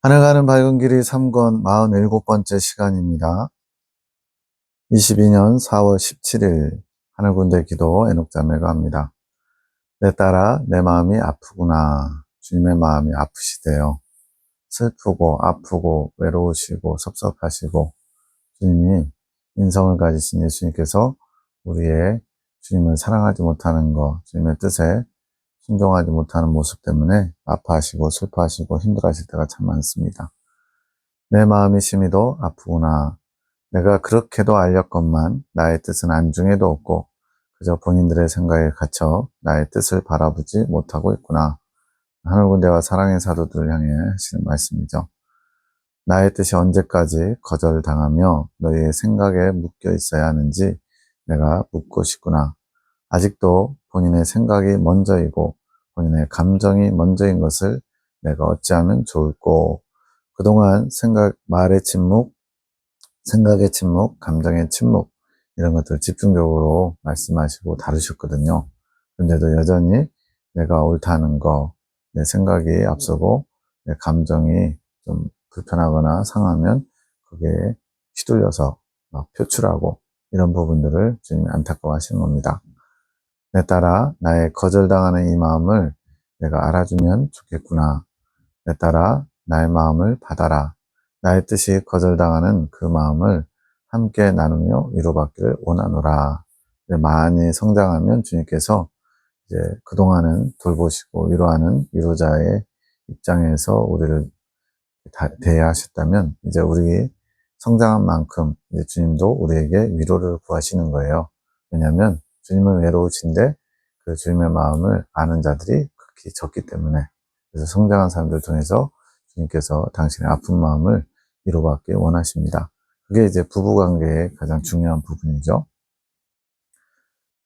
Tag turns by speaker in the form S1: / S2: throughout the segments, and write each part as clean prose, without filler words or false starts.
S1: 하늘 가는 밝은 길이 3권 47번째 시간입니다. 22년 4월 17일 하늘군대 기도 애녹자매가 합니다. 내 딸아 내 마음이 아프구나. 주님의 마음이 아프시대요. 슬프고 아프고 외로우시고 섭섭하시고 주님이 인성을 가지신 예수님께서 우리의 주님을 사랑하지 못하는 것, 주님의 뜻에 순종하지 못하는 모습 때문에 아파하시고 슬퍼하시고 힘들어하실 때가 참 많습니다. 내 마음이 심히도 아프구나. 내가 그렇게도 알렸건만 나의 뜻은 안중에도 없고 그저 본인들의 생각에 갇혀 나의 뜻을 바라보지 못하고 있구나. 하늘군대와 사랑의 사도들을 향해 하시는 말씀이죠. 나의 뜻이 언제까지 거절당하며 너희의 생각에 묶여 있어야 하는지 내가 묻고 싶구나. 아직도 본인의 생각이 먼저이고 본인의 감정이 먼저인 것을 내가 어찌하면 좋을꼬. 그동안 말의 침묵, 생각의 침묵, 감정의 침묵 이런 것들을 집중적으로 말씀하시고 다루셨거든요. 그런데도 여전히 내가 옳다는 거, 내 생각이 앞서고 내 감정이 좀 불편하거나 상하면 거기에 휘둘려서 막 표출하고 이런 부분들을 주님이 안타까워하시는 겁니다. 내 딸아 나의 거절당하는 이 마음을 내가 알아주면 좋겠구나. 내 딸아 나의 마음을 받아라. 나의 뜻이 거절당하는 그 마음을 함께 나누며 위로받기를 원하노라. 많이 성장하면 주님께서 이제 그동안은 돌보시고 위로하는 위로자의 입장에서 우리를 대하셨다면 이제 우리 성장한 만큼 이제 주님도 우리에게 위로를 구하시는 거예요. 왜냐하면 주님은 외로우신데 그 주님의 마음을 아는 자들이 극히 적기 때문에 그래서 성장한 사람들 통해서 주님께서 당신의 아픈 마음을 위로받기 원하십니다. 그게 이제 부부관계의 가장 중요한 부분이죠.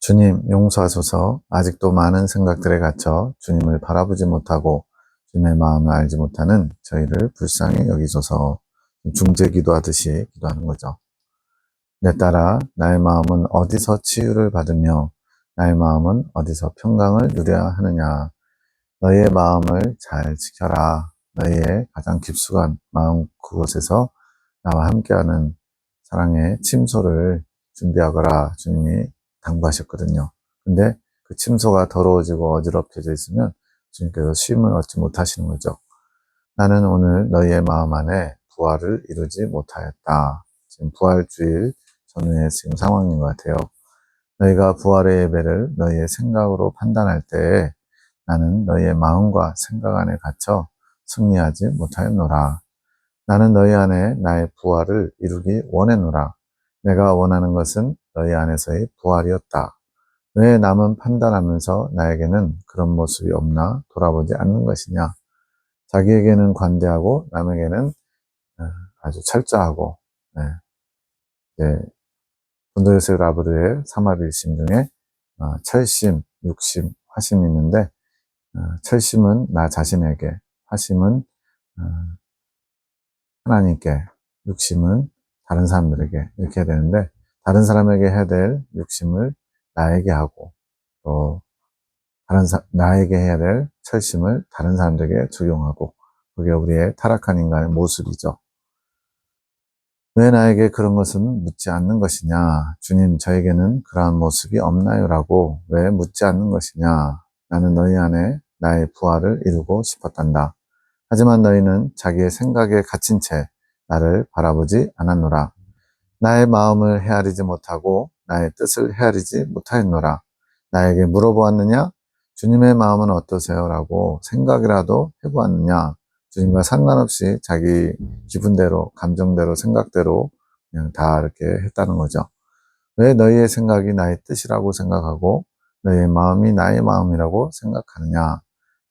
S1: 주님 용서하소서. 아직도 많은 생각들에 갇혀 주님을 바라보지 못하고 주님의 마음을 알지 못하는 저희를 불쌍히 여기소서. 중재 기도하듯이 기도하는 거죠. 내 딸아 나의 마음은 어디서 치유를 받으며 나의 마음은 어디서 평강을 누려야 하느냐. 너희의 마음을 잘 지켜라. 너희의 가장 깊숙한 마음 그곳에서 나와 함께하는 사랑의 침소를 준비하거라. 주님이 당부하셨거든요. 근데 그 침소가 더러워지고 어지럽혀져 있으면 주님께서 쉼을 얻지 못하시는 거죠. 나는 오늘 너희의 마음 안에 부활을 이루지 못하였다. 지금 부활주일 전후의 지금 상황인 것 같아요. 너희가 부활의 예배를 너희의 생각으로 판단할 때에 나는 너희의 마음과 생각 안에 갇혀 승리하지 못하였노라. 나는 너희 안에 나의 부활을 이루기 원했노라. 내가 원하는 것은 너희 안에서의 부활이었다. 왜 남은 판단하면서 나에게는 그런 모습이 없나 돌아보지 않는 것이냐. 자기에게는 관대하고 남에게는 아주 철저하고 본도요셉 라브르의 삼합일심 중에 철심, 육심, 화심이 있는데 철심은 나 자신에게, 화심은 하나님께, 육심은 다른 사람들에게 이렇게 해야 되는데 다른 사람에게 해야 될 육심을 나에게 하고 또 나에게 해야 될 철심을 다른 사람들에게 적용하고 그게 우리의 타락한 인간의 모습이죠. 왜 나에게 그런 것은 묻지 않는 것이냐? 주님, 저에게는 그러한 모습이 없나요? 라고 왜 묻지 않는 것이냐? 나는 너희 안에 나의 부활을 이루고 싶었단다. 하지만 너희는 자기의 생각에 갇힌 채 나를 바라보지 않았노라. 나의 마음을 헤아리지 못하고 나의 뜻을 헤아리지 못하였노라. 나에게 물어보았느냐? 주님의 마음은 어떠세요? 라고 생각이라도 해보았느냐? 주님과 상관없이 자기 기분대로, 감정대로, 생각대로 그냥 다 이렇게 했다는 거죠. 왜 너희의 생각이 나의 뜻이라고 생각하고 너희의 마음이 나의 마음이라고 생각하느냐?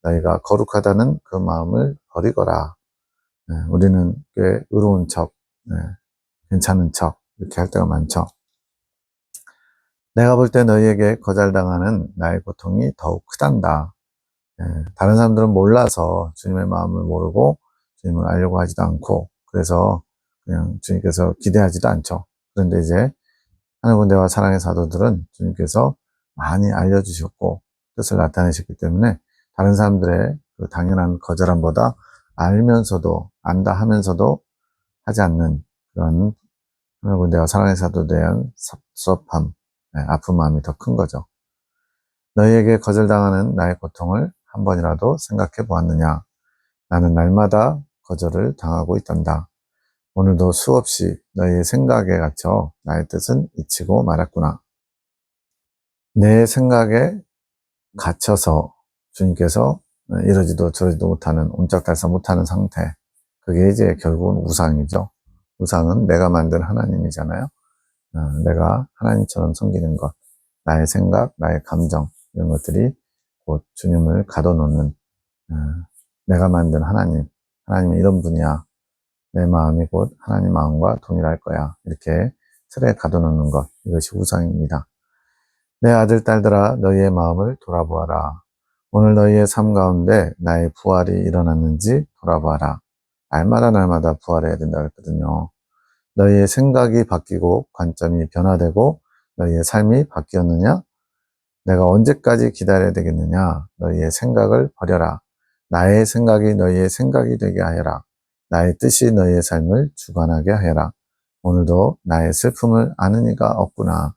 S1: 너희가 거룩하다는 그 마음을 버리거라. 우리는 꽤 의로운 척, 괜찮은 척 이렇게 할 때가 많죠. 내가 볼 때 너희에게 거절당하는 나의 고통이 더욱 크단다. 다른 사람들은 몰라서 주님의 마음을 모르고 주님을 알려고 하지도 않고 그래서 그냥 주님께서 기대하지도 않죠. 그런데 이제 하늘군대와 사랑의 사도들은 주님께서 많이 알려주셨고 뜻을 나타내셨기 때문에 다른 사람들의 그 당연한 거절함보다 알면서도, 안다 하면서도 하지 않는 그런 하나님 내가 사랑의 사도에 대한 섭섭함, 아픈 마음이 더 큰 거죠. 너희에게 거절당하는 나의 고통을 한 번이라도 생각해 보았느냐? 나는 날마다 거절을 당하고 있단다. 오늘도 수없이 너희의 생각에 갇혀 나의 뜻은 잊히고 말았구나. 내 생각에 갇혀서 주님께서 이러지도 저러지도 못하는, 옴짝달싹 못하는 상태. 그게 이제 결국은 우상이죠. 우상은 내가 만든 하나님이잖아요. 내가 하나님처럼 섬기는 것, 나의 생각, 나의 감정, 이런 것들이 곧 주님을 가둬놓는, 내가 만든 하나님, 하나님이 이런 분이야. 내 마음이 곧 하나님 마음과 동일할 거야. 이렇게 틀에 가둬놓는 것, 이것이 우상입니다. 내 아들, 딸들아, 너희의 마음을 돌아보아라. 오늘 너희의 삶 가운데 나의 부활이 일어났는지 돌아보아라. 날마다 부활해야 된다고 했거든요. 너희의 생각이 바뀌고 관점이 변화되고 너희의 삶이 바뀌었느냐? 내가 언제까지 기다려야 되겠느냐? 너희의 생각을 버려라. 나의 생각이 너희의 생각이 되게 하여라. 나의 뜻이 너희의 삶을 주관하게 하여라. 오늘도 나의 슬픔을 아는 이가 없구나.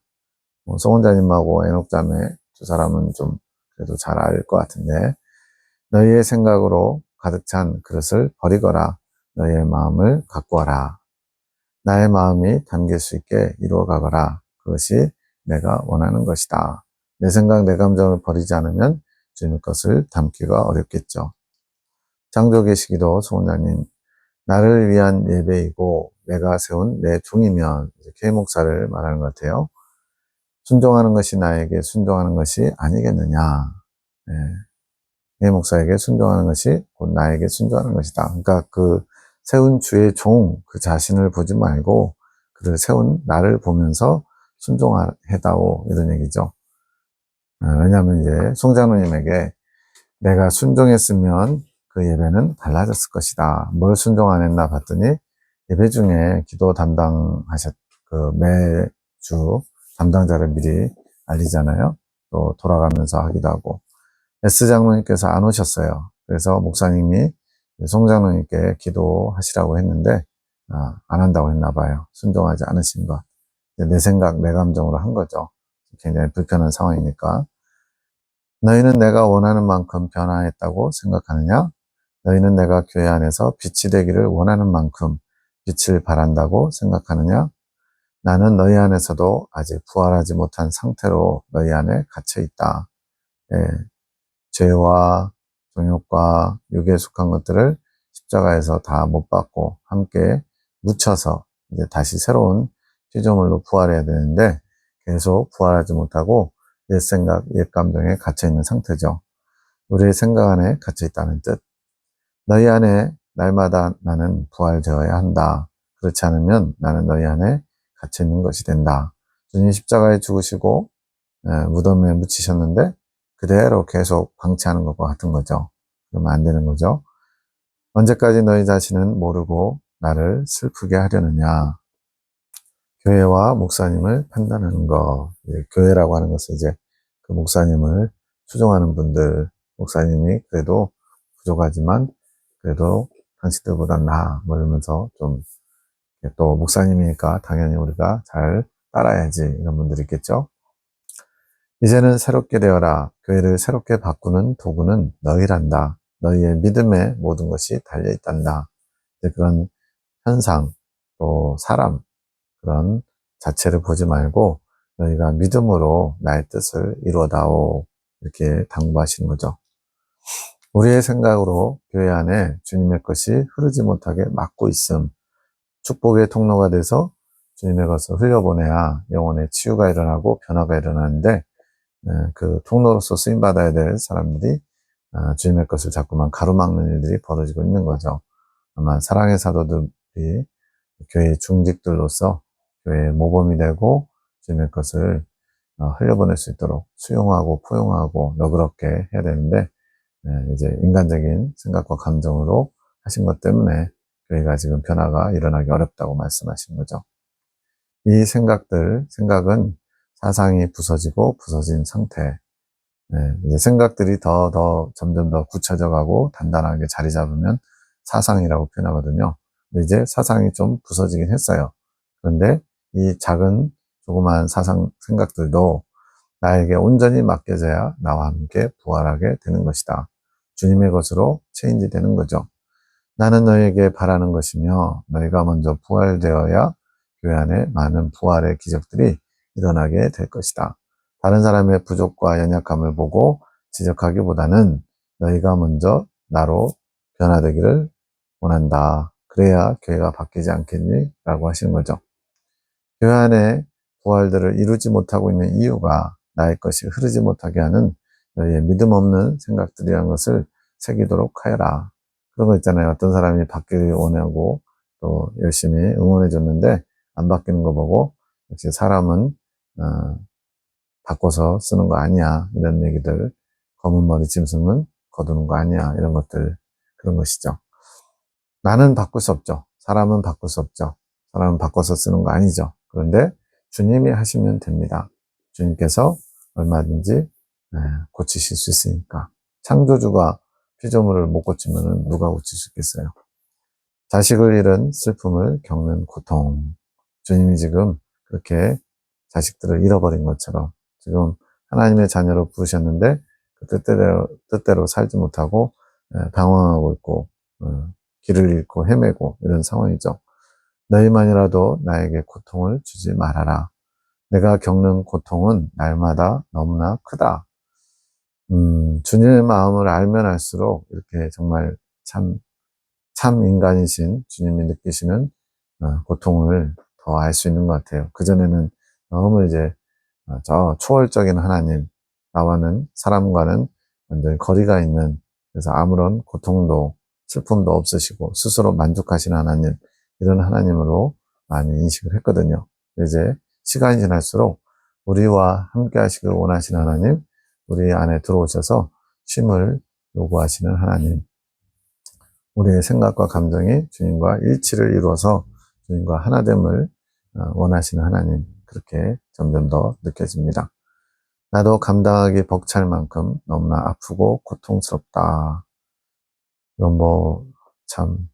S1: 송원자님하고 에녹자매 두 사람은 좀 그래도 잘 알 것 같은데, 너희의 생각으로 가득 찬 그릇을 버리거라. 너희의 마음을 갖고 와라. 나의 마음이 담길 수 있게 이루어가거라. 그것이 내가 원하는 것이다. 내 생각, 내 감정을 버리지 않으면 주님의 것을 담기가 어렵겠죠. 창조계 시기도 송원자님, 나를 위한 예배이고 내가 세운 내 종이면, K 목사를 말하는 것 같아요. 순종하는 것이 나에게 순종하는 것이 아니겠느냐. 네. K 목사에게 순종하는 것이 곧 나에게 순종하는 것이다. 그러니까 그 세운 주의 종, 그 자신을 보지 말고 그를 세운 나를 보면서 순종해다오, 이런 얘기죠. 왜냐하면 이제 송장로님에게 내가 순종했으면 그 예배는 달라졌을 것이다. 뭘 순종 안 했나 봤더니 예배 중에 기도 그 매주 담당자를 미리 알리잖아요. 또 돌아가면서 하기도 하고. S 장로님께서 안 오셨어요. 그래서 목사님이 송 장로님께 기도하시라고 했는데 안 한다고 했나 봐요. 순종하지 않으신 것. 내 생각, 내 감정으로 한 거죠. 굉장히 불편한 상황이니까. 너희는 내가 원하는 만큼 변화했다고 생각하느냐? 너희는 내가 교회 안에서 빛이 되기를 원하는 만큼 빛을 바란다고 생각하느냐? 나는 너희 안에서도 아직 부활하지 못한 상태로 너희 안에 갇혀 있다. 예, 죄와 정욕과 육에 속한 것들을 십자가에서 다 못 받고 함께 묻혀서 이제 다시 새로운 피조물로 부활해야 되는데 계속 부활하지 못하고 옛 생각, 옛 감정에 갇혀 있는 상태죠. 우리의 생각 안에 갇혀 있다는 뜻. 너희 안에 날마다 나는 부활되어야 한다. 그렇지 않으면 나는 너희 안에 갇혀 있는 것이 된다. 주님 십자가에 죽으시고 무덤에 묻히셨는데 그대로 계속 방치하는 것과 같은 거죠. 그러면 안 되는 거죠. 언제까지 너희 자신은 모르고 나를 슬프게 하려느냐. 교회와 목사님을 판단하는 것. 교회라고 하는 것은 이제 그 목사님을 수종하는 분들, 목사님이 그래도 부족하지만 그래도 당신들보다 나아, 뭐 이러면서 좀 또 목사님이니까 당연히 우리가 잘 따라야지, 이런 분들이 있겠죠. 이제는 새롭게 되어라. 교회를 새롭게 바꾸는 도구는 너희란다. 너희의 믿음에 모든 것이 달려있단다. 그런 현상, 또 사람, 그런 자체를 보지 말고 너희가 믿음으로 나의 뜻을 이루어다오, 이렇게 당부하시는 거죠. 우리의 생각으로 교회 안에 주님의 것이 흐르지 못하게 막고 있음, 축복의 통로가 돼서 주님의 것을 흘려보내야 영혼의 치유가 일어나고 변화가 일어나는데, 그 통로로서 쓰임받아야 될 사람들이 주님의 것을 자꾸만 가로막는 일들이 벌어지고 있는 거죠. 아마 사랑의 사도들이 교회의 중직들로서 교회의 모범이 되고 주님의 것을 흘려보낼 수 있도록 수용하고 포용하고 너그럽게 해야 되는데, 이제 인간적인 생각과 감정으로 하신 것 때문에 교회가 지금 변화가 일어나기 어렵다고 말씀하신 거죠. 이 생각은 사상이 부서지고 부서진 상태. 이제 생각들이 점점 더 굳혀져 가고 단단하게 자리 잡으면 사상이라고 표현하거든요. 근데 이제 사상이 좀 부서지긴 했어요. 그런데 이 작은 조그마한 사상 생각들도 나에게 온전히 맡겨져야 나와 함께 부활하게 되는 것이다. 주님의 것으로 체인지 되는 거죠. 나는 너에게 바라는 것이며 너희가 먼저 부활되어야 교회 안에 많은 부활의 기적들이 일어나게 될 것이다. 다른 사람의 부족과 연약함을 보고 지적하기보다는 너희가 먼저 나로 변화되기를 원한다. 그래야 교회가 바뀌지 않겠니? 라고 하시는 거죠. 교회 안에 부활들을 이루지 못하고 있는 이유가 나의 것이 흐르지 못하게 하는 너희의 믿음 없는 생각들이라는 것을 새기도록 하여라. 그런 거 있잖아요. 어떤 사람이 바뀌길 원하고 또 열심히 응원해 줬는데 안 바뀌는 거 보고 역시 사람은 바꿔서 쓰는 거 아니야. 이런 얘기들. 검은 머리 짐승은 거두는 거 아니야. 이런 것들. 그런 것이죠. 나는 바꿀 수 없죠. 사람은 바꿀 수 없죠. 사람은 바꿔서 쓰는 거 아니죠. 그런데 주님이 하시면 됩니다. 주님께서 얼마든지 고치실 수 있으니까. 창조주가 피조물을 못 고치면 누가 고칠 수 있겠어요. 자식을 잃은 슬픔을 겪는 고통. 주님이 지금 그렇게 자식들을 잃어버린 것처럼 지금 하나님의 자녀로 부르셨는데 그 뜻대로 살지 못하고 방황하고 있고 길을 잃고 헤매고 이런 상황이죠. 너희만이라도 나에게 고통을 주지 말아라. 내가 겪는 고통은 날마다 너무나 크다. 주님의 마음을 알면 알수록 이렇게 정말 참 인간이신 주님이 느끼시는 고통을 더 알 수 있는 것 같아요. 그전에는 너무 이제 저 초월적인 하나님, 나와는 사람과는 완전히 거리가 있는, 그래서 아무런 고통도 슬픔도 없으시고 스스로 만족하시는 하나님, 이런 하나님으로 많이 인식을 했거든요. 이제 시간이 지날수록 우리와 함께 하시길 원하시는 하나님, 우리 안에 들어오셔서 쉼을 요구하시는 하나님, 우리의 생각과 감정이 주님과 일치를 이루어서 주님과 하나됨을 원하시는 하나님, 그렇게 점점 더 느껴집니다. 나도 감당하기 벅찰 만큼 너무나 아프고 고통스럽다. 이건 참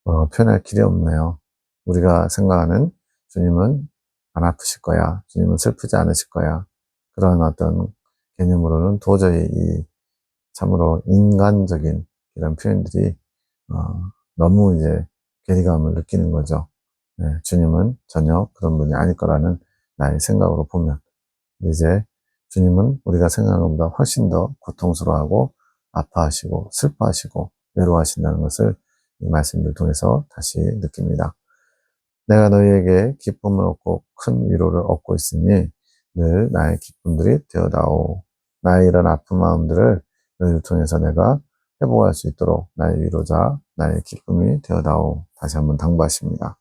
S1: 표현할 길이 없네요. 우리가 생각하는 주님은 안 아프실 거야. 주님은 슬프지 않으실 거야. 그런 어떤 개념으로는 도저히 참으로 인간적인 이런 표현들이 너무 이제 괴리감을 느끼는 거죠. 네, 주님은 전혀 그런 분이 아닐 거라는 나의 생각으로 보면. 이제 주님은 우리가 생각하는 것보다 훨씬 더 고통스러워하고 아파하시고 슬퍼하시고 외로워하신다는 것을 이 말씀을 통해서 다시 느낍니다. 내가 너희에게 기쁨을 얻고 큰 위로를 얻고 있으니 늘 나의 기쁨들이 되어다오. 나의 이런 아픈 마음들을 너희를 통해서 내가 회복할 수 있도록 나의 위로자, 나의 기쁨이 되어다오. 다시 한번 당부하십니다.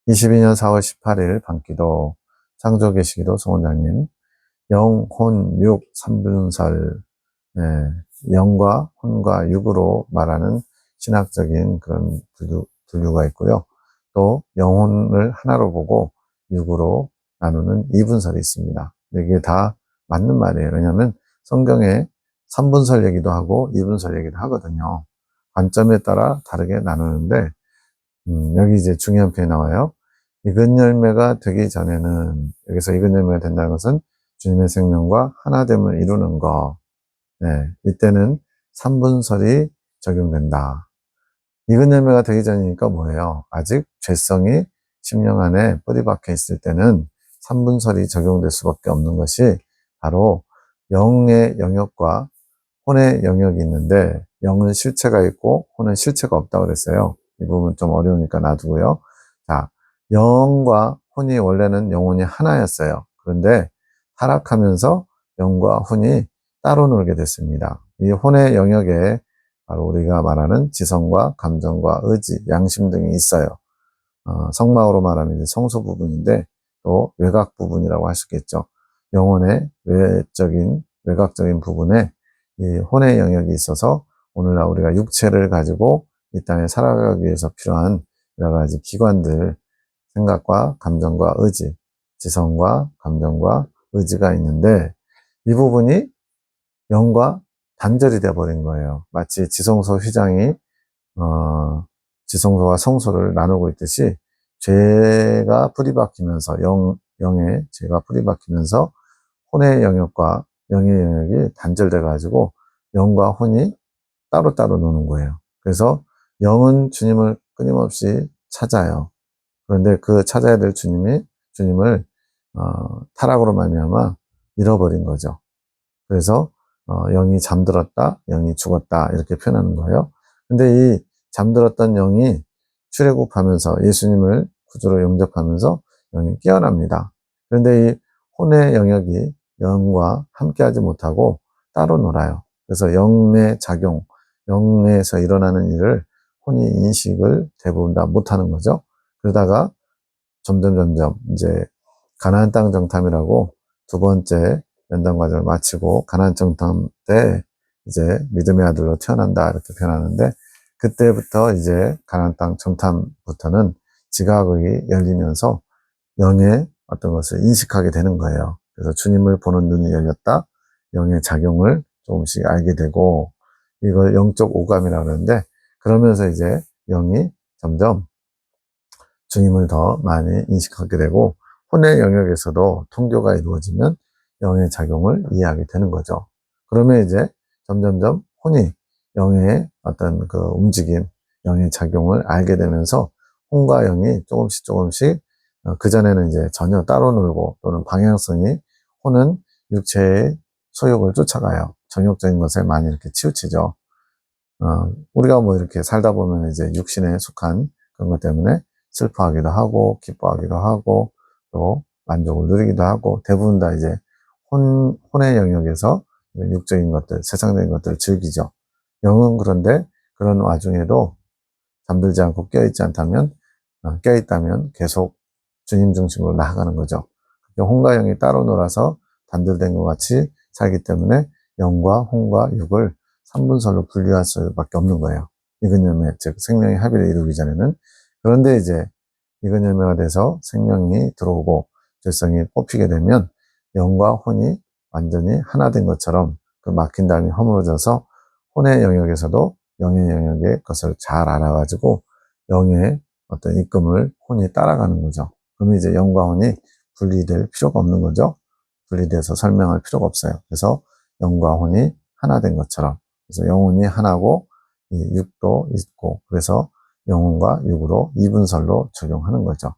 S1: 22년 4월 18일 밤기도 창조계시기도 송원장님, 영, 혼, 육, 삼분설, 영과 혼과 육으로 말하는 신학적인 그런 분류가 있고요. 또 영혼을 하나로 보고 육으로 나누는 이분설이 있습니다. 이게 다 맞는 말이에요. 왜냐하면 성경에 삼분설 얘기도 하고 이분설 얘기도 하거든요. 관점에 따라 다르게 나누는데 여기 이제 중요한 표현이 나와요. 익은 열매가 되기 전에는, 여기서 익은 열매가 된다는 것은 주님의 생명과 하나됨을 이루는 것. 네, 이때는 삼분설이 적용된다. 익은 열매가 되기 전이니까 뭐예요? 아직 죄성이 심령 안에 뿌리 박혀 있을 때는 삼분설이 적용될 수밖에 없는 것이 바로 영의 영역과 혼의 영역이 있는데, 영은 실체가 있고 혼은 실체가 없다고 그랬어요. 이 부분 좀 어려우니까 놔두고요. 자, 영과 혼이 원래는 영혼이 하나였어요. 그런데 타락하면서 영과 혼이 따로 놀게 됐습니다. 이 혼의 영역에 바로 우리가 말하는 지성과 감정과 의지, 양심 등이 있어요. 성막으로 말하면 이제 성소 부분인데 또 외곽 부분이라고 할 수 있겠죠. 영혼의 외곽적인 부분에 이 혼의 영역이 있어서 오늘날 우리가 육체를 가지고 이 땅에 살아가기 위해서 필요한 여러 가지 기관들, 생각과 감정과 의지, 지성과 감정과 의지가 있는데 이 부분이 영과 단절이 되어버린 거예요. 마치 지성소 휘장이 지성소와 성소를 나누고 있듯이 죄가 뿌리박히면서 영의 죄가 뿌리박히면서 혼의 영역과 영의 영역이 단절돼 가지고 영과 혼이 따로따로 노는 거예요. 그래서 영은 주님을 끊임없이 찾아요. 그런데 그 찾아야 될 주님을 타락으로 말미암아 잃어버린 거죠. 그래서 영이 잠들었다, 영이 죽었다 이렇게 표현하는 거예요. 근데 이 잠들었던 영이 출애굽하면서 예수님을 구주로 영접하면서 영이 깨어납니다. 그런데 이 혼의 영역이 영과 함께하지 못하고 따로 놀아요. 그래서 영의 작용, 영에서 일어나는 일을 혼이 인식을 대부분 다 못하는 거죠. 그러다가 점점 이제 가나안 땅 정탐이라고 두 번째 연단 과정을 마치고 가나안 정탐 때 이제 믿음의 아들로 태어난다 이렇게 표현하는데, 그때부터 이제 가나안 땅 정탐부터는 지각이 열리면서 영의 어떤 것을 인식하게 되는 거예요. 그래서 주님을 보는 눈이 열렸다. 영의 작용을 조금씩 알게 되고, 이걸 영적 오감이라고 하는데, 그러면서 이제 영이 점점 주님을 더 많이 인식하게 되고, 혼의 영역에서도 통교가 이루어지면 영의 작용을 이해하게 되는 거죠. 그러면 이제 점점점 혼이 영의 어떤 그 움직임, 영의 작용을 알게 되면서 혼과 영이 조금씩 그전에는 이제 전혀 따로 놀고 또는 방향성이, 혼은 육체의 소욕을 쫓아가요. 정욕적인 것에 많이 이렇게 치우치죠. 우리가 뭐 이렇게 살다 보면 이제 육신에 속한 그런 것 때문에 슬퍼하기도 하고, 기뻐하기도 하고, 또 만족을 누리기도 하고, 대부분 다 이제 혼의 영역에서 육적인 것들, 세상적인 것들을 즐기죠. 영은 그런데 그런 와중에도 잠들지 않고 깨어있다면 계속 주님 중심으로 나아가는 거죠. 혼과 영이 따로 놀아서 단절된 것 같이 살기 때문에 영과 혼과 육을 3분설로 분리할 수밖에 없는 거예요. 이근열매, 즉 생명의 합의를 이루기 전에는. 그런데 이제 이근열매가 돼서 생명이 들어오고 죄성이 뽑히게 되면 영과 혼이 완전히 하나 된 것처럼 그 막힌 담이 허물어져서 혼의 영역에서도 영의 영역의 것을 잘 알아가지고 영의 어떤 이끔을 혼이 따라가는 거죠. 그러면 이제 영과 혼이 분리될 필요가 없는 거죠. 분리돼서 설명할 필요가 없어요. 그래서 영과 혼이 하나 된 것처럼, 그래서 영혼이 하나고 이 육도 있고, 그래서 영혼과 육으로 이분설로 적용하는 거죠.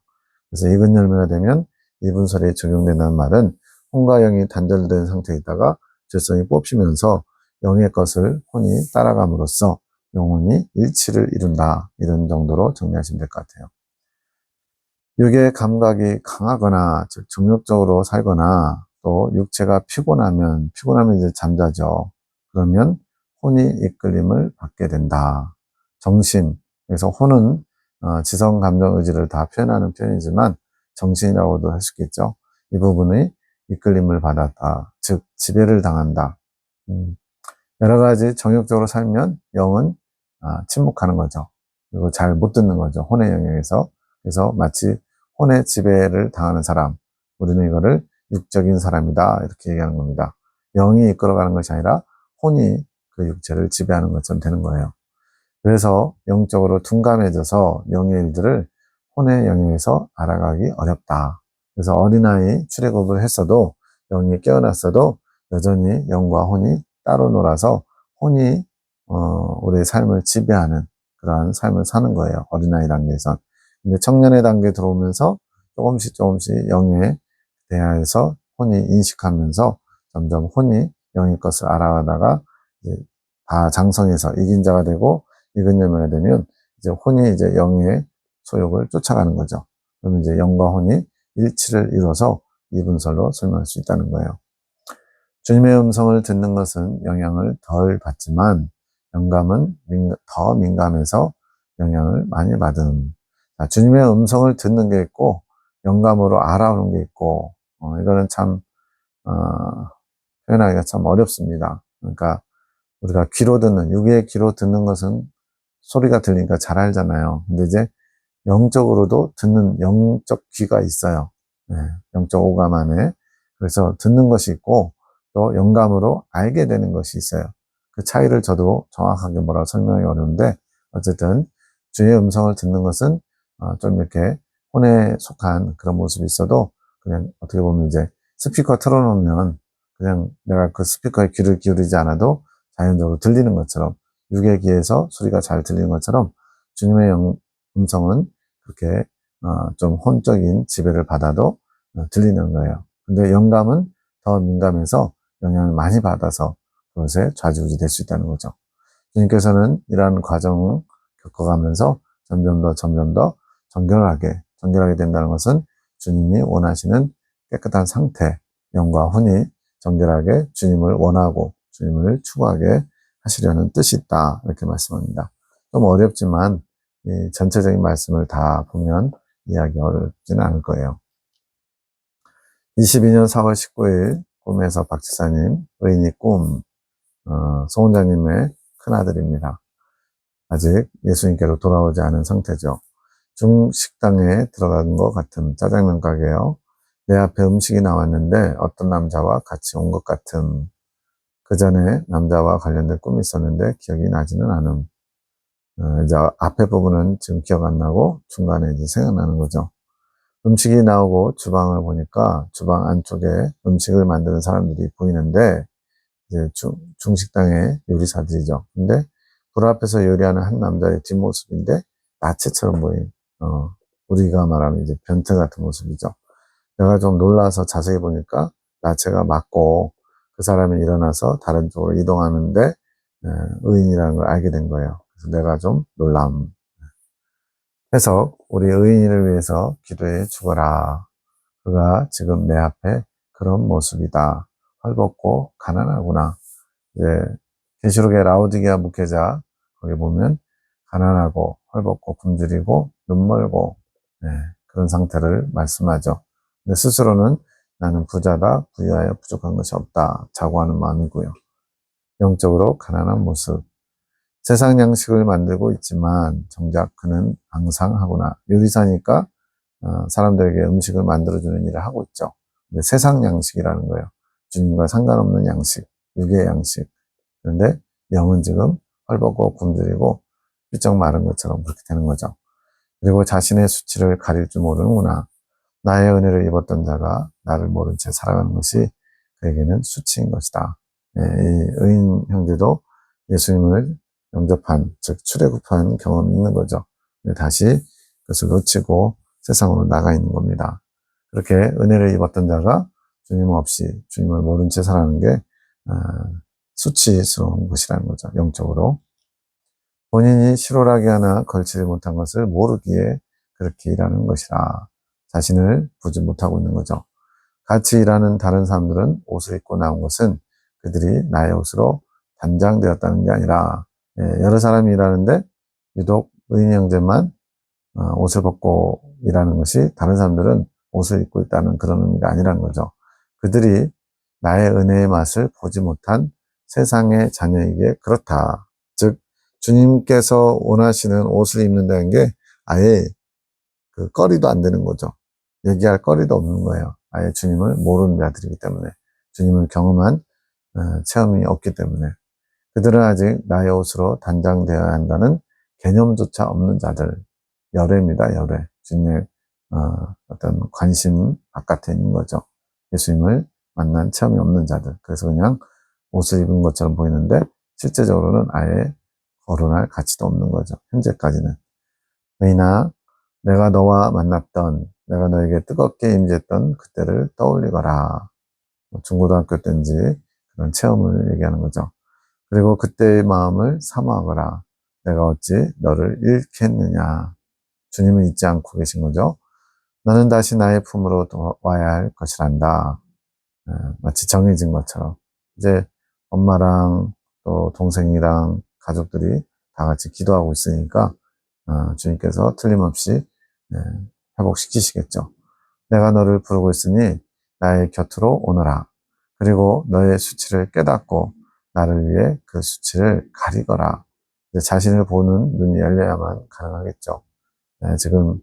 S1: 그래서 익은 열매가 되면 이분설이 적용된다는 말은 혼과 영이 단절된 상태에 있다가 죄성이 뽑히면서 영의 것을 혼이 따라감으로써 영혼이 일치를 이룬다, 이런 정도로 정리하시면 될 것 같아요. 육의 감각이 강하거나, 즉 정욕적으로 살거나, 또 육체가 피곤하면 이제 잠자죠. 그러면 혼이 이끌림을 받게 된다. 정신, 그래서 혼은 지성, 감정, 의지를 다 표현하는 표현이지만 정신이라고도 할 수 있겠죠. 이 부분이 이끌림을 받았다, 즉 지배를 당한다. 여러 가지 정욕적으로 살면 영은 침묵하는 거죠. 그리고 잘 못 듣는 거죠. 혼의 영역에서. 그래서 마치 혼의 지배를 당하는 사람, 우리는 이거를 육적인 사람이다 이렇게 얘기하는 겁니다. 영이 이끌어가는 것이 아니라 혼이 그 육체를 지배하는 것처럼 되는 거예요. 그래서 영적으로 둔감해져서 영의 일들을 혼의 영역에서 알아가기 어렵다. 그래서 어린아이 출애굽을 했어도, 영이 깨어났어도 여전히 영과 혼이 따로 놀아서 혼이 우리의 삶을 지배하는 그러한 삶을 사는 거예요. 어린아이 단계에서. 근데 청년의 단계에 들어오면서 조금씩 영에 대하여서 혼이 인식하면서 점점 혼이 영의 것을 알아가다가 이제 다 장성해서 이긴 자가 되고, 익은 열매가 되면 이제 혼이 이제 영의 소욕을 쫓아가는 거죠. 그러면 이제 영과 혼이 일치를 이뤄서 이분설로 설명할 수 있다는 거예요. 주님의 음성을 듣는 것은 영향을 덜 받지만 영감은 더 민감해서 영향을 많이 받은. 주님의 음성을 듣는 게 있고 영감으로 알아오는 게 있고, 이거는 참 표현하기가 참 어렵습니다. 그러니까 우리가 귀로 듣는, 육의 귀로 듣는 것은 소리가 들리니까 잘 알잖아요. 근데 이제 영적으로도 듣는 영적 귀가 있어요. 네, 영적 오감 안에. 그래서 듣는 것이 있고 또 영감으로 알게 되는 것이 있어요. 그 차이를 저도 정확하게 뭐라고 설명하기 어려운데, 어쨌든 주의 음성을 듣는 것은 좀 이렇게 혼에 속한 그런 모습이 있어도 그냥 어떻게 보면 이제 스피커 틀어놓으면 그냥 내가 그 스피커에 귀를 기울이지 않아도 자연적으로 들리는 것처럼 육의 귀에서 소리가 잘 들리는 것처럼 주님의 음성은 그렇게 좀 혼적인 지배를 받아도 들리는 거예요. 근데 영감은 더 민감해서 영향을 많이 받아서 그것에 좌지우지 될 수 있다는 거죠. 주님께서는 이러한 과정을 겪어가면서 점점 더 정결하게 된다는 것은 주님이 원하시는 깨끗한 상태, 영과 혼이 정결하게 주님을 원하고 주님을 추구하게 하시려는 뜻이 있다. 이렇게 말씀합니다. 좀 어렵지만 이 전체적인 말씀을 다 보면 이해하기 어렵지는 않을 거예요. 22년 4월 19일 꿈에서 박지사님, 의인이 꿈, 소원자님의 큰아들입니다. 아직 예수님께로 돌아오지 않은 상태죠. 중식당에 들어간 것 같은 짜장면 가게요. 내 앞에 음식이 나왔는데 어떤 남자와 같이 온 것 같은, 그 전에 남자와 관련된 꿈이 있었는데 기억이 나지는 않음. 이제 앞에 부분은 지금 기억 안 나고 중간에 이제 생각나는 거죠. 음식이 나오고 주방을 보니까 주방 안쪽에 음식을 만드는 사람들이 보이는데 이제 중식당의 요리사들이죠. 근데 불 앞에서 요리하는 한 남자의 뒷모습인데 나체처럼 보인, 우리가 말하면 이제 변태 같은 모습이죠. 내가 좀 놀라서 자세히 보니까 나체가 맞고 그 사람이 일어나서 다른 쪽으로 이동하는데 의인이라는 걸 알게 된 거예요. 그래서 내가 좀 놀람. 해석, 우리 의인을 위해서 기도해 주거라. 그가 지금 내 앞에 그런 모습이다. 헐벗고 가난하구나. 이제 계시록의 라오디게아 목회자 거기 보면 가난하고 헐벗고 굶주리고 눈멀고 그런 상태를 말씀하죠. 근데 스스로는 나는 부자다, 부유하여 부족한 것이 없다 자고하는 마음이고요. 영적으로 가난한 모습. 세상 양식을 만들고 있지만 정작 그는 앙상하구나. 요리사니까 사람들에게 음식을 만들어주는 일을 하고 있죠. 근데 세상 양식이라는 거예요. 주님과 상관없는 양식, 육의 양식. 그런데 영은 지금 헐벗고 굶주리고 삐쩍 마른 것처럼 그렇게 되는 거죠. 그리고 자신의 수치를 가릴 줄 모르는구나. 나의 은혜를 입었던 자가 나를 모른 채 살아가는 것이 그에게는 수치인 것이다. 이 의인 형제도 예수님을 영접한, 즉 출애굽한 경험이 있는 거죠. 다시 그것을 놓치고 세상으로 나가 있는 겁니다. 그렇게 은혜를 입었던 자가 주님 없이 주님을 모른 채 살아가는 게 수치스러운 것이라는 거죠. 영적으로. 본인이 실오라기 하나 걸치지 못한 것을 모르기에 그렇게 일하는 것이라. 자신을 보지 못하고 있는 거죠. 같이 일하는 다른 사람들은 옷을 입고 나온 것은 그들이 나의 옷으로 단장되었다는 게 아니라 여러 사람이 일하는데 유독 의인 형제만 옷을 벗고 일하는 것이 다른 사람들은 옷을 입고 있다는 그런 의미가 아니라는 거죠. 그들이 나의 은혜의 맛을 보지 못한 세상의 자녀이기에 그렇다. 즉 주님께서 원하시는 옷을 입는다는 게 아예 그 거리도 안 되는 거죠. 얘기할 거리도 없는 거예요. 아예 주님을 모르는 자들이기 때문에, 주님을 경험한 체험이 없기 때문에. 그들은 아직 나의 옷으로 단장되어야 한다는 개념조차 없는 자들, 열애입니다. 열애. 주님의 어떤 관심 바깥에 있는 거죠. 예수님을 만난 체험이 없는 자들. 그래서 그냥 옷을 입은 것처럼 보이는데 실제적으로는 아예 거론할 가치도 없는 거죠. 현재까지는. 의인아, 내가 너와 만났던, 내가 너에게 뜨겁게 임재했던 그때를 떠올리거라. 중고등학교 때인지 그런 체험을 얘기하는 거죠. 그리고 그때의 마음을 사모하거라. 내가 어찌 너를 잃겠느냐. 주님을 잊지 않고 계신 거죠. 너는 다시 나의 품으로 와야 할 것이란다. 마치 정해진 것처럼. 이제 엄마랑 또 동생이랑 가족들이 다 같이 기도하고 있으니까 주님께서 틀림없이 회복시키시겠죠. 내가 너를 부르고 있으니 나의 곁으로 오너라. 그리고 너의 수치를 깨닫고 나를 위해 그 수치를 가리거라. 자신을 보는 눈이 열려야만 가능하겠죠. 지금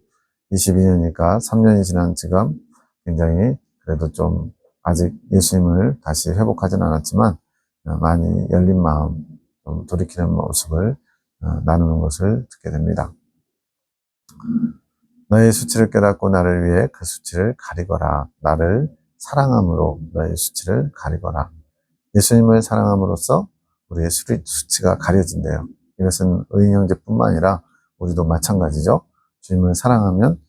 S1: 22년이니까 3년이 지난 지금 굉장히 그래도 좀 아직 예수님을 다시 회복하진 않았지만 많이 열린 마음, 좀 돌이키는 모습을 나누는 것을 듣게 됩니다. 너의 수치를 깨닫고 나를 위해 그 수치를 가리거라. 나를 사랑함으로 너의 수치를 가리거라. 예수님을 사랑함으로써 우리의 수치가 가려진대요. 이것은 의인 형제뿐만 아니라 우리도 마찬가지죠. 주님을 사랑하면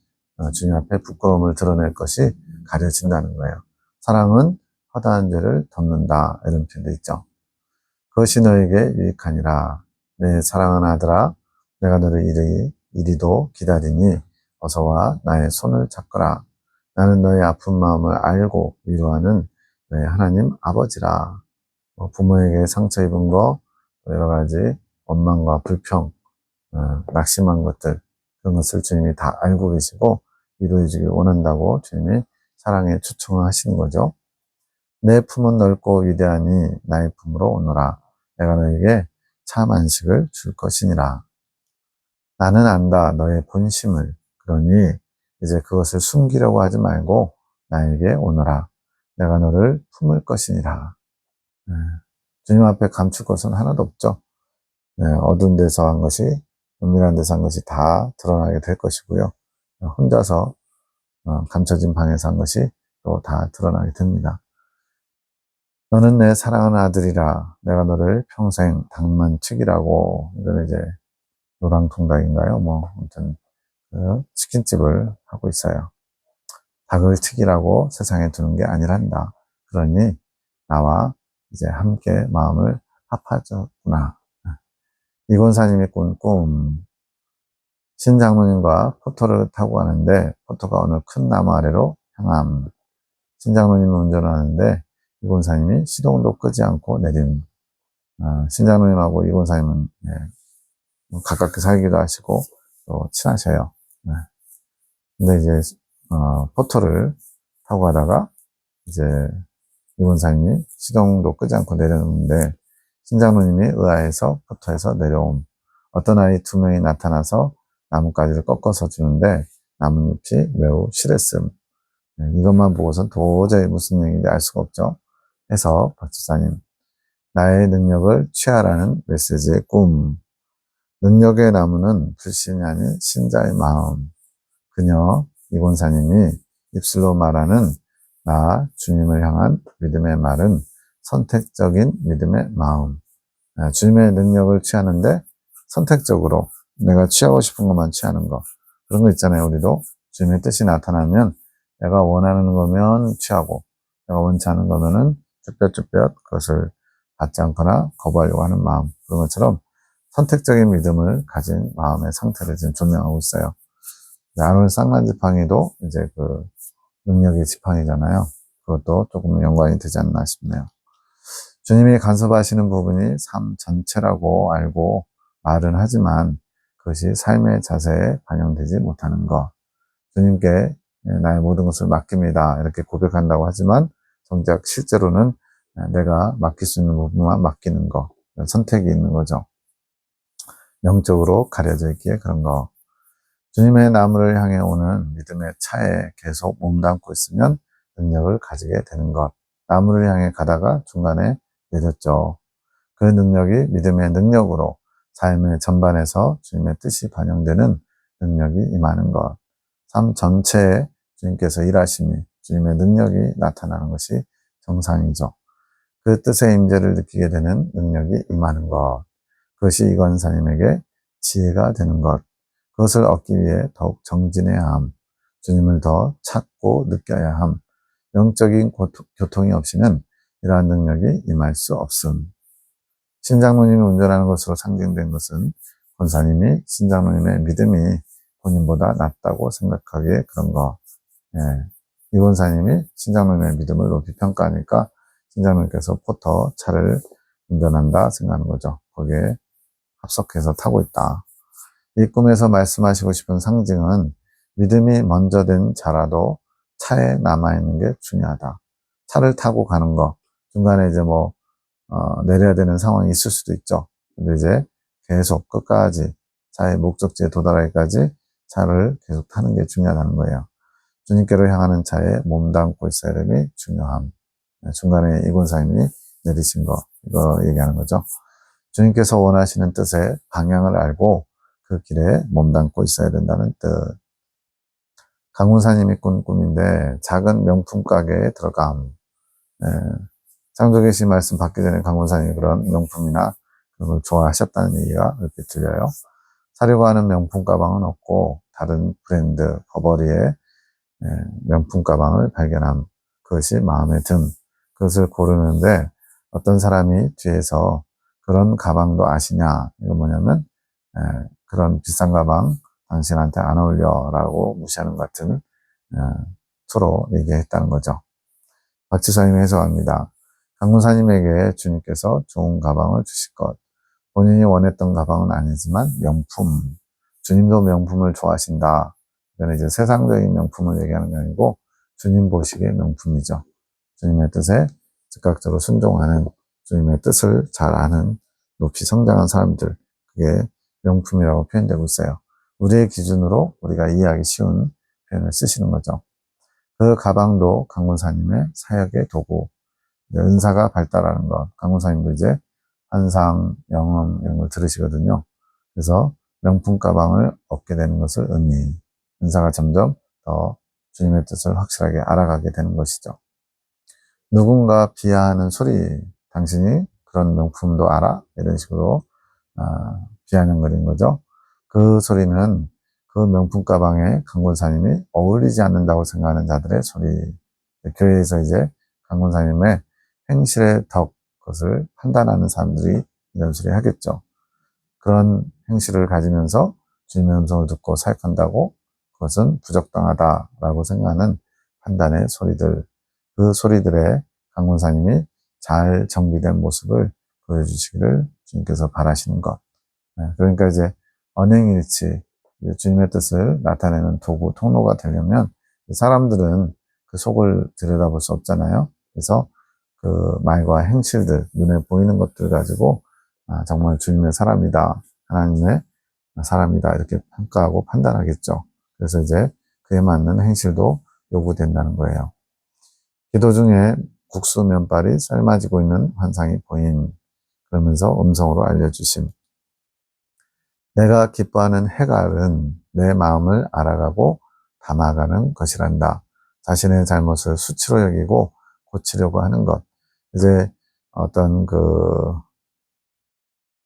S1: 주님 앞에 부끄러움을 드러낼 것이 가려진다는 거예요. 사랑은 허다한 죄를 덮는다, 이런 표현도 있죠. 그것이 너에게 유익하니라. 내 사랑하는 아들아, 내가 너를 이리도 기다리니 어서 와 나의 손을 잡거라. 나는 너의 아픈 마음을 알고 위로하는 너의 하나님 아버지라. 부모에게 상처 입은 거, 여러 가지 원망과 불평, 낙심한 것들, 그런 것을 주님이 다 알고 계시고 위로해 주길 원한다고 주님이 사랑에 초청을 하시는 거죠. 내 품은 넓고 위대하니 나의 품으로 오너라. 내가 너에게 참 안식을 줄 것이니라. 나는 안다 너의 본심을. 그러니 이제 그것을 숨기려고 하지 말고 나에게 오너라. 내가 너를 품을 것이니라. 주님 앞에 감출 것은 하나도 없죠. 어두운 데서 한 것이, 은밀한 데서 한 것이 다 드러나게 될 것이고요. 혼자서 감춰진 방에서 한 것이 또 다 드러나게 됩니다. 너는 내 사랑하는 아들이라. 내가 너를 평생 닭만 튀기라고. 이거는 이제 노랑통닭인가요? 아무튼 치킨집을 하고 있어요. 닭을 튀기라고 세상에 두는 게 아니란다. 그러니 나와 이제 함께 마음을 합하셨구나. 이 권사님이 꾼 꿈. 신장로님과 포터를 타고 가는데 포터가 어느 큰 나무 아래로 향함. 신장로님이 운전하는데 이 권사님이 시동도 끄지 않고 내림. 신장로님하고 이 권사님은 가깝게 살기도 하시고 또 친하셔요. 근데 이제 포터를 타고 가다가 이제 이 권사님이 시동도 끄지 않고 내렸는데 신장로님이 의아해서 포터에서 내려옴. 어떤 아이 2명이 나타나서 나뭇가지를 꺾어서 주는데 나뭇잎이 매우 실했음. 이것만 보고선 도저히 무슨 얘기인지 알 수가 없죠. 해서 박집사님, 나의 능력을 취하라는 메시지의 꿈. 능력의 나무는 불신이 아닌 신자의 마음. 그녀 이 권사님이 입술로 말하는 나 주님을 향한 믿음의 말은 선택적인 믿음의 마음. 주님의 능력을 취하는데 선택적으로 내가 취하고 싶은 것만 취하는 거. 그런 거 있잖아요. 우리도 주님의 뜻이 나타나면 내가 원하는 거면 취하고 내가 원치 않은 거면은 쭈뼛쭈뼛 그것을 받지 않거나 거부하려고 하는 마음. 그런 것처럼 선택적인 믿음을 가진 마음의 상태를 지금 조명하고 있어요. 아론 쌍난 지팡이도 이제 그 능력의 지팡이잖아요. 그것도 조금 연관이 되지 않나 싶네요. 주님이 간섭하시는 부분이 삶 전체라고 알고 말은 하지만 그것이 삶의 자세에 반영되지 못하는 것. 주님께 나의 모든 것을 맡깁니다. 이렇게 고백한다고 하지만 정작 실제로는 내가 맡길 수 있는 부분만 맡기는 것. 선택이 있는 거죠. 영적으로 가려져 있기에 그런 거. 주님의 나무를 향해 오는 믿음의 차에 계속 몸담고 있으면 능력을 가지게 되는 것. 나무를 향해 가다가 중간에 내렸죠. 그 능력이 믿음의 능력으로 삶의 전반에서 주님의 뜻이 반영되는 능력이 임하는 것. 삶 전체에 주님께서 일하심이 주님의 능력이 나타나는 것이 정상이죠. 그 뜻의 임재를 느끼게 되는 능력이 임하는 것. 그것이 이 권사님에게 지혜가 되는 것. 그것을 얻기 위해 더욱 정진해야 함. 주님을 더 찾고 느껴야 함. 영적인 교통이 없이는 이러한 능력이 임할 수 없음. 신장로님이 운전하는 것으로 상징된 것은 권사님이 신장로님의 믿음이 본인보다 낫다고 생각하기에 그런 거. 이 권사님이 신장로님의 믿음을 높이 평가하니까 신장로님께서 포터 차를 운전한다 생각하는 거죠. 거기에 합석해서 타고 있다. 이 꿈에서 말씀하시고 싶은 상징은 믿음이 먼저 된 자라도 차에 남아있는 게 중요하다. 차를 타고 가는 거. 중간에 이제 내려야 되는 상황이 있을 수도 있죠. 근데 이제 계속 끝까지 차의 목적지에 도달하기까지 차를 계속 타는 게 중요하다는 거예요. 주님께로 향하는 차에 몸담고 있어야 됨이 중요함. 중간에 이 권사님이 내리신 거, 이거 얘기하는 거죠. 주님께서 원하시는 뜻의 방향을 알고 그 길에 몸담고 있어야 된다는 뜻. 강훈사님이 꾼 꿈인데 작은 명품 가게에 들어감. 예, 창조계시 말씀 받기 전에 강훈사님이 그런 명품이나 그런 걸 좋아하셨다는 얘기가 이렇게 들려요. 사려고 하는 명품 가방은 없고 다른 브랜드 버버리의 명품 가방을 발견함. 그것이 마음에 든. 그것을 고르는데 어떤 사람이 뒤에서 그런 가방도 아시냐? 이건 뭐냐면 그런 비싼 가방 당신한테 안 어울려라고 무시하는 것 같은 투로 얘기했다는 거죠. 박지사님이 해석합니다. 강문사님에게 주님께서 좋은 가방을 주실 것. 본인이 원했던 가방은 아니지만 명품. 주님도 명품을 좋아하신다. 이건 이제 세상적인 명품을 얘기하는 게 아니고 주님 보시기에 명품이죠. 주님의 뜻에 즉각적으로 순종하는, 주님의 뜻을 잘 아는 높이 성장한 사람들, 그게 명품이라고 표현되고 있어요. 우리의 기준으로 우리가 이해하기 쉬운 표현을 쓰시는 거죠. 그 가방도 강문사님의 사역의 도구, 은사가 발달하는 것. 강문사님도 이제 환상, 영험 이런 걸 들으시거든요. 그래서 명품 가방을 얻게 되는 것을 의미, 은사가 점점 더 주님의 뜻을 확실하게 알아가게 되는 것이죠. 누군가 비하하는 소리, 당신이 그런 명품도 알아? 이런 식으로 비아냥거린 거죠. 그 소리는 그 명품 가방에 강권사님이 어울리지 않는다고 생각하는 자들의 소리. 교회에서 이제 강권사님의 행실의 덕, 그것을 판단하는 사람들이 이런 소리 하겠죠. 그런 행실을 가지면서 주님의 음성을 듣고 사역한다고 그것은 부적당하다라고 생각하는 판단의 소리들, 그 소리들의 강권사님이 잘 정비된 모습을 보여주시기를 주님께서 바라시는 것. 그러니까 이제 언행일치, 주님의 뜻을 나타내는 도구, 통로가 되려면 사람들은 그 속을 들여다볼 수 없잖아요. 그래서 그 말과 행실들, 눈에 보이는 것들 가지고 정말 주님의 사람이다, 하나님의 사람이다 이렇게 평가하고 판단하겠죠. 그래서 이제 그에 맞는 행실도 요구된다는 거예요. 기도 중에 국수 면발이 삶아지고 있는 환상이 보인, 그러면서 음성으로 알려주심. 내가 기뻐하는 해갈은 내 마음을 알아가고 담아가는 것이란다. 자신의 잘못을 수치로 여기고 고치려고 하는 것. 이제 어떤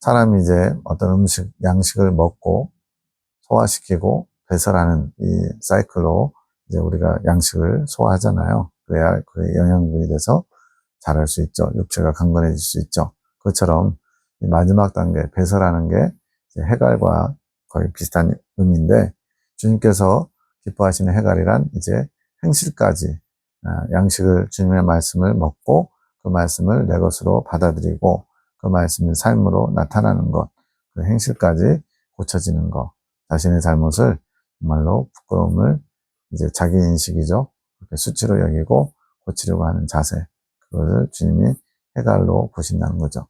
S1: 사람이 이제 어떤 양식을 먹고 소화시키고 배설하는 이 사이클로 이제 우리가 양식을 소화하잖아요. 그래야 그 영양분이 돼서 자랄 수 있죠. 육체가 강건해질 수 있죠. 그것처럼 마지막 단계 배설하는 게 해갈과 거의 비슷한 의미인데, 주님께서 기뻐하시는 해갈이란 이제 행실까지 양식을, 주님의 말씀을 먹고 그 말씀을 내 것으로 받아들이고 그 말씀이 삶으로 나타나는 것, 그 행실까지 고쳐지는 것, 자신의 잘못을 정말로 부끄러움을 이제 자기 인식이죠. 그렇게 수치로 여기고 고치려고 하는 자세, 그것을 주님이 해갈로 보신다는 거죠.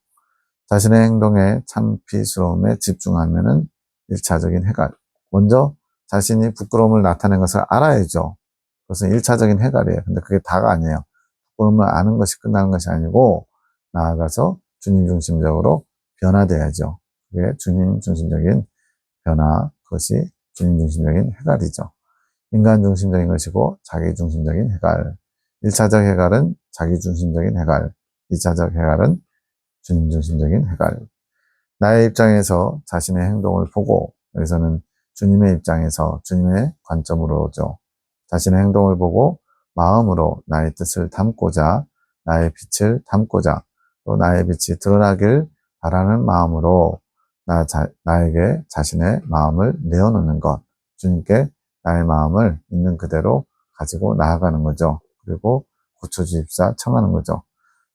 S1: 자신의 행동에 창피스러움에 집중하면은 1차적인 해갈. 먼저 자신이 부끄러움을 나타낸 것을 알아야죠. 그것은 1차적인 해갈이에요. 근데 그게 다가 아니에요. 부끄러움을 아는 것이 끝나는 것이 아니고 나아가서 주님 중심적으로 변화돼야죠. 그게 주님 중심적인 변화, 그것이 주님 중심적인 해갈이죠. 인간 중심적인 것이고 자기 중심적인 해갈. 1차적 해갈은 자기 중심적인 해갈. 2차적 해갈은 주님 중심적인 해갈. 나의 입장에서 자신의 행동을 보고, 여기서는 주님의 입장에서 주님의 관점으로죠. 자신의 행동을 보고 마음으로 나의 뜻을 담고자, 나의 빛을 담고자, 또 나의 빛이 드러나길 바라는 마음으로 나에게 자신의 마음을 내어놓는 것, 주님께 나의 마음을 있는 그대로 가지고 나아가는 거죠. 그리고 고쳐주십사 청하는 거죠.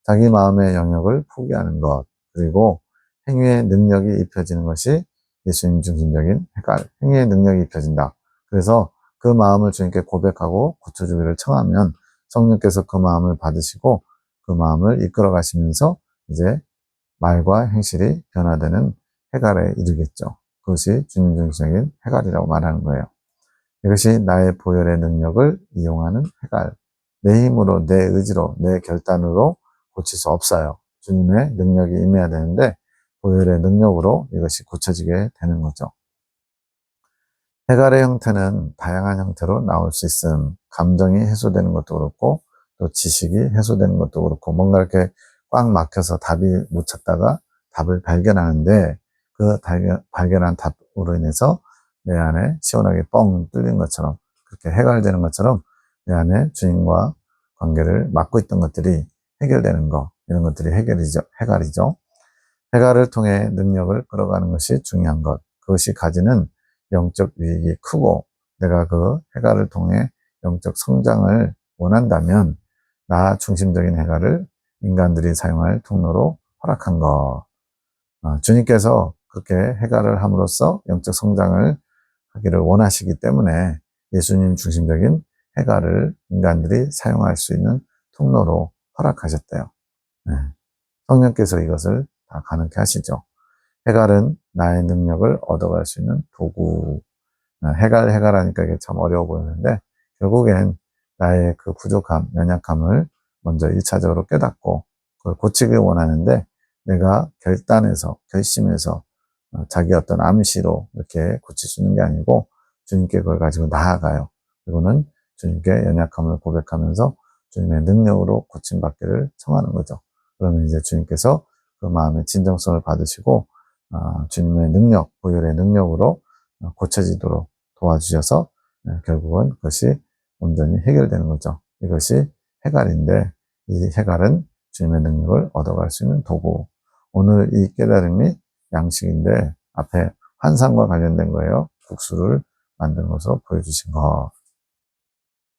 S1: 자기 마음의 영역을 포기하는 것, 그리고 행위의 능력이 입혀지는 것이 예수님 중심적인 해갈, 행위의 능력이 입혀진다. 그래서 그 마음을 주님께 고백하고 고쳐주기를 청하면 성령께서 그 마음을 받으시고 그 마음을 이끌어 가시면서 이제 말과 행실이 변화되는 해갈에 이르겠죠. 그것이 주님 중심적인 해갈이라고 말하는 거예요. 이것이 나의 보혈의 능력을 이용하는 해갈. 내 힘으로, 내 의지로, 내 결단으로 고칠 수 없어요. 주님의 능력이 임해야 되는데 보혈의 능력으로 이것이 고쳐지게 되는 거죠. 해갈의 형태는 다양한 형태로 나올 수 있음. 감정이 해소되는 것도 그렇고 또 지식이 해소되는 것도 그렇고 뭔가 이렇게 꽉 막혀서 답이 못 찾다가 답을 발견하는데 그 발견한 답으로 인해서 내 안에 시원하게 뻥 뚫린 것처럼 그렇게 해갈되는 것처럼 내 안에 주님과 관계를 막고 있던 것들이 해결되는 거, 이런 것들이 해갈이죠. 해갈을 통해 능력을 끌어가는 것이 중요한 것. 그것이 가지는 영적 유익이 크고 내가 그 해갈을 통해 영적 성장을 원한다면 나 중심적인 해갈을 인간들이 사용할 통로로 허락한 것. 주님께서 그렇게 해갈을 함으로써 영적 성장을 하기를 원하시기 때문에 예수님 중심적인 해갈을 인간들이 사용할 수 있는 통로로 허락하셨대요. 네. 성령께서 이것을 다 가능케 하시죠. 해갈은 나의 능력을 얻어갈 수 있는 도구. 해갈하니까 이게 참 어려워 보이는데, 결국엔 나의 그 부족함, 연약함을 먼저 1차적으로 깨닫고, 그걸 고치길 원하는데, 내가 결심해서, 자기 어떤 암시로 이렇게 고칠 수 있는 게 아니고, 주님께 그걸 가지고 나아가요. 그리고는 주님께 연약함을 고백하면서 주님의 능력으로 고침받기를 청하는 거죠. 그러면 이제 주님께서 그 마음의 진정성을 받으시고, 주님의 능력, 보혈의 능력으로 고쳐지도록 도와주셔서 결국은 그것이 온전히 해결되는 거죠. 이것이 해갈인데 이 해갈은 주님의 능력을 얻어갈 수 있는 도구. 오늘 이 깨달음이 양식인데 앞에 환상과 관련된 거예요. 국수를 만든 것으로 보여주신 것.